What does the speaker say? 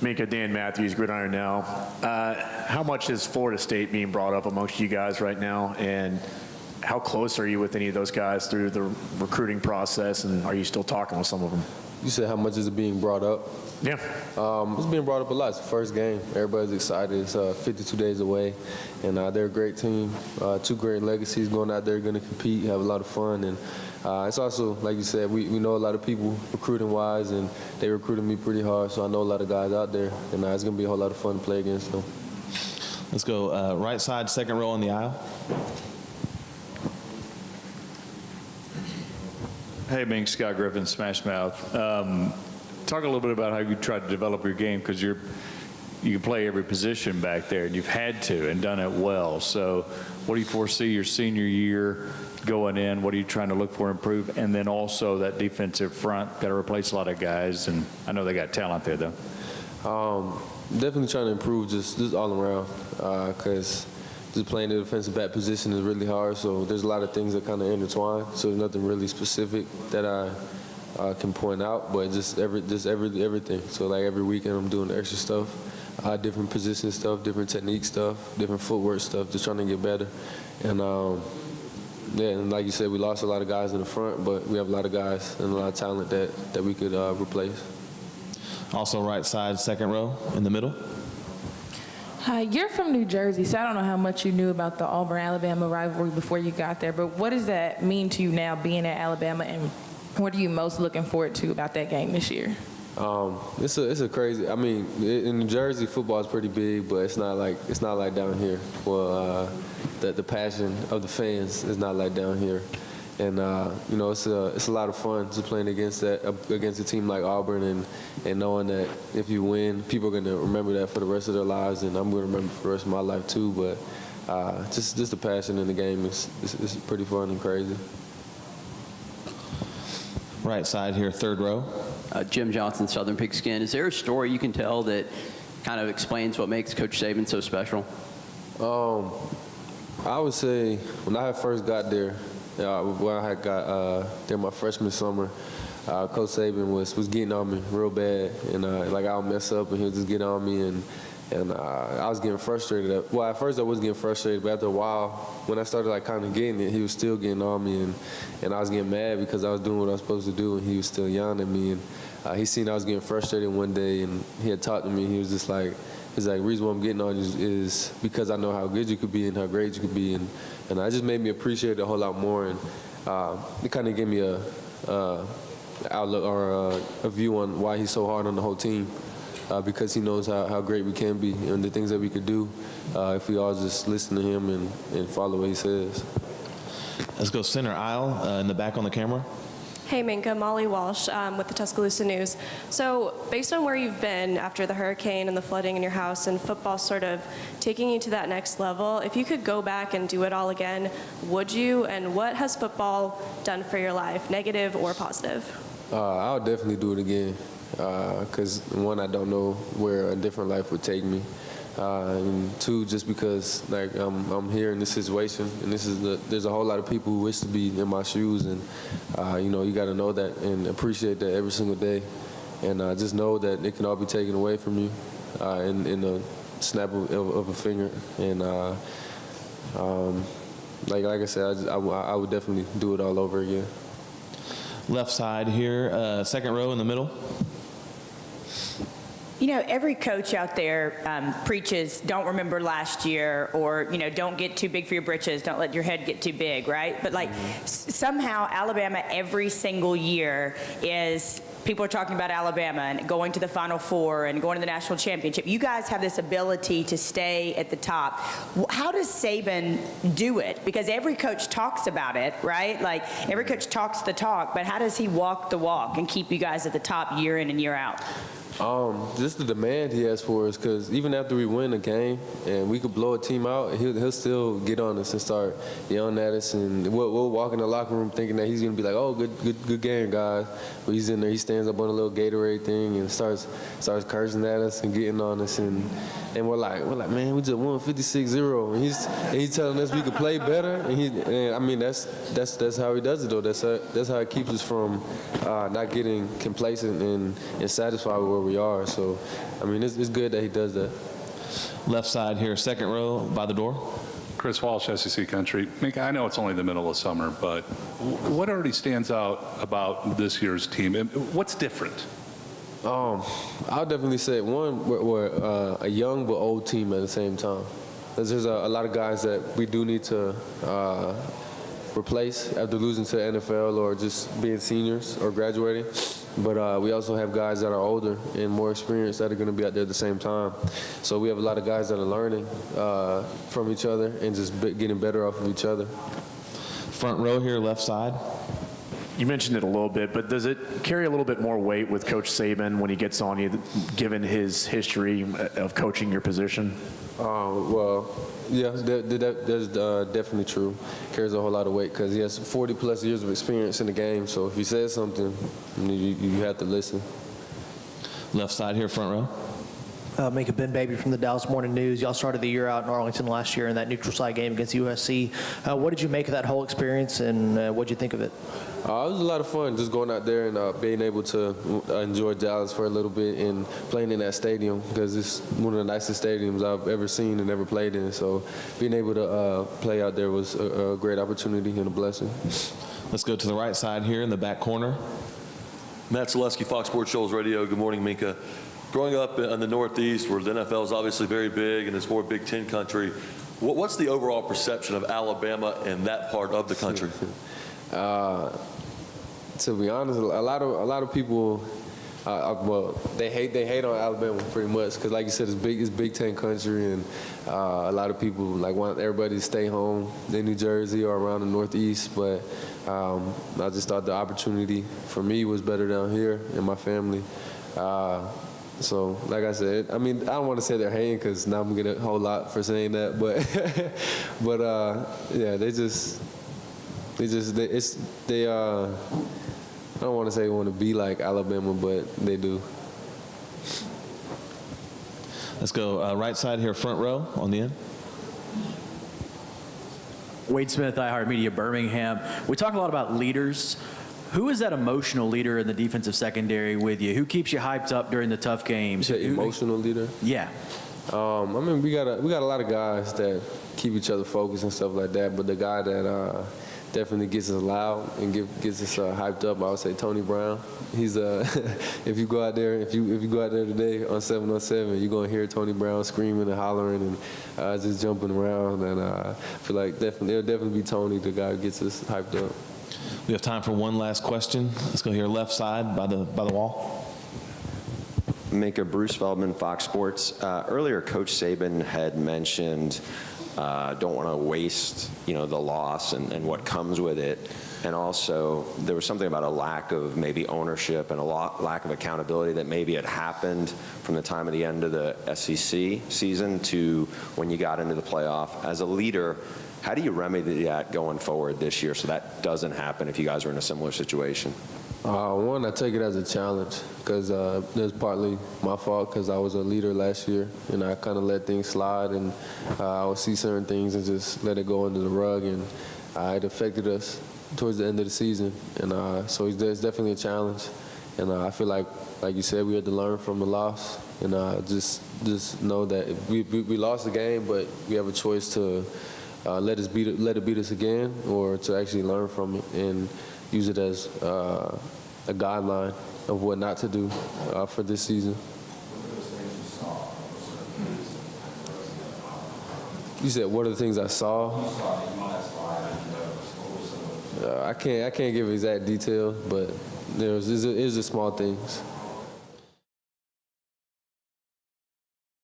Minkah, Dan Matthews, Gridiron Now. How much is Florida State being brought up amongst you guys right now, and how close are you with any of those guys through the recruiting process, and are you still talking with some of them? You said how much is it being brought up? Yeah. It's being brought up a lot. It's the first game. Everybody's excited. It's 52 days away, and they're a great team. Two great legacies going out there, going to compete, have a lot of fun, and it's also, like you said, we know a lot of people recruiting-wise, and they recruited me pretty hard, so I know a lot of guys out there, and it's going to be a whole lot of fun to play against them. Let's go right side, second row on the aisle. Hey, Mink, Scott Griffin, Smash Mouth. Talk a little bit about how you try to develop your game, because you can play every position back there, and you've had to and done it well. So what do you foresee your senior year going in? What are you trying to look for improve? And then also that defensive front, got to replace a lot of guys, and I know they got talent there, though. Definitely trying to improve just all around, because just playing the defensive back position is really hard. So there's a lot of things that kind of intertwine. So there's nothing really specific that I can point out, but just everything. So like every weekend I'm doing extra stuff, different position stuff, different technique stuff, different footwork stuff, just trying to get better. And yeah, and like you said, we lost a lot of guys in the front, but we have a lot of guys and a lot of talent that we could replace. Also right side, second row in the middle. Hi, you're from New Jersey, so I don't know how much you knew about the Auburn-Alabama rivalry before you got there, but what does that mean to you now being at Alabama, and what are you most looking forward to about that game this year? It's a crazy. I mean, in New Jersey, football is pretty big, but it's not like down here. Well, the passion of the fans is not like down here, and you know, it's a lot of fun just playing against a team like Auburn, and knowing that if you win, people are gonna remember that for the rest of their lives, and I'm gonna remember for the rest of my life too. But just the passion in the game is pretty fun and crazy. Right side here, third row. Jim Johnson, Southern Pigskin. Is there a story you can tell that kind of explains what makes Coach Saban so special? I would say when I first got there, when I had got there my freshman summer, Coach Saban was getting on me real bad, and like I would mess up and he would just get on me, and I was getting frustrated. Well, at first I was getting frustrated, but after a while, when I started like kind of getting it, he was still getting on me, and I was getting mad because I was doing what I was supposed to do, and he was still yelling at me. And he seen I was getting frustrated one day, and he had talked to me. He was just like, the reason why I'm getting on you is because I know how good you could be and how great you could be, and that just made me appreciate it a whole lot more, and it kind of gave me a outlook or a view on why he's so hard on the whole team. Because he knows how great we can be and the things that we could do if we all just listen to him and follow what he says. Let's go center aisle in the back on the camera. Hey, Minkah, Molly Walsh with the Tuscaloosa News. So based on where you've been after the hurricane and the flooding in your house and football sort of taking you to that next level, if you could go back and do it all again, would you? And what has football done for your life, negative or positive? I would definitely do it again. Because one, I don't know where a different life would take me, and two, just because like I'm here in this situation, and there's a whole lot of people who wish to be in my shoes, and you know, you got to know that and appreciate that every single day, and just know that it can all be taken away from you in a snap of a finger, and like I said, I would definitely do it all over again. Left side here, second row in the middle. You know, every coach out there preaches, don't remember last year, or, you know, don't get too big for your britches, don't let your head get too big, right? But like somehow Alabama every single year is, people are talking about Alabama and going to the Final Four and going to the national championship. You guys have this ability to stay at the top. How does Saban do it? Because every coach talks about it, right? Like every coach talks the talk, but how does he walk the walk and keep you guys at the top year in and year out? Just the demand he has for us, because even after we win a game and we could blow a team out, he'll still get on us and start yelling at us, and we'll walk in the locker room thinking that he's gonna be like, oh, good game, guys. But he's in there, he stands up on a little Gatorade thing and starts cursing at us and getting on us, and we're like, man, we just won 56-0, and he's telling us we could play better, and I mean that's how he does it though. That's how it keeps us from not getting complacent and satisfied with where we are. So So, I mean, it's good that he does that. Left side here, second row by the door. Chris Walsh, SEC Country. Minkah, I know it's only the middle of summer, but what already stands out about this year's team? And what's different? I'll definitely say we're a young but old team at the same time. There's a lot of guys that we do need to replace after losing to the NFL or just being seniors or graduating. But we also have guys that are older and more experienced that are going to be out there at the same time. So we have a lot of guys that are learning from each other and just getting better off of each other. Front row here, left side. You mentioned it a little bit, but does it carry a little bit more weight with Coach Saban when he gets on you, given his history of coaching your position? Well, yeah, that's definitely true. Carries a whole lot of weight because he has 40-plus years of experience in the game. So if he says something, you have to listen. Left side here, front row. Minkah, Ben Baby from the Dallas Morning News. Y'all started the year out in Arlington last year in that neutral site game against USC. What did you make of that whole experience, and what did you think of it? It was a lot of fun just going out there and being able to enjoy Dallas for a little bit and playing in that stadium because it's one of the nicest stadiums I've ever seen and ever played in. So being able to play out there was a great opportunity and a blessing. Let's go to the right side here in the back corner. Matt Zaleski, Fox Sports Shoals Radio. Good morning, Minkah. Growing up in the Northeast, where the NFL is obviously very big and it's more Big Ten country, what's the overall perception of Alabama and that part of the country? To be honest, a lot of people, well, they hate on Alabama pretty much because, like you said, it's Big Ten country, and a lot of people want everybody to stay home in New Jersey or around the Northeast. But I just thought the opportunity for me was better down here and my family. So, like I said, I mean, I don't want to say they're hating because now I'm going to get a whole lot for saying that, but yeah, I don't want to say they want to be like Alabama, but they do. Let's go right side here, front row on the end. Wade Smith, iHeartMedia, Birmingham. We talk a lot about leaders. Who is that emotional leader in the defensive secondary with you? Who keeps you hyped up during the tough games? You say emotional leader? Yeah. I mean, we got a lot of guys that keep each other focused and stuff like that. But the guy that definitely gets us loud and gets us hyped up, I would say Tony Brown. He's if you go out there today on 707, you're gonna hear Tony Brown screaming and hollering and just jumping around. And I feel like it'll definitely be Tony, the guy who gets us hyped up. We have time for one last question. Let's go here, left side by the wall. Minkah, Bruce Feldman, Fox Sports. Earlier, Coach Saban had mentioned don't want to waste, the loss and what comes with it. And also, there was something about a lack of maybe ownership and a lack of accountability that maybe had happened from the time of the end of the SEC season to when you got into the playoff. As a leader, how do you remedy that going forward this year so that doesn't happen if you guys are in a similar situation? One, I take it as a challenge because it was partly my fault because I was a leader last year and I kind of let things slide and I would see certain things and just let it go under the rug, and it affected us towards the end of the season. And so there's definitely a challenge. And I feel like you said, we had to learn from the loss and just know that we lost the game, but we have a choice to let it beat us again, or to actually learn from it and use it as a guideline of what not to do for this season. You said, what are the things I saw? I can't give exact detail, but it was the small things.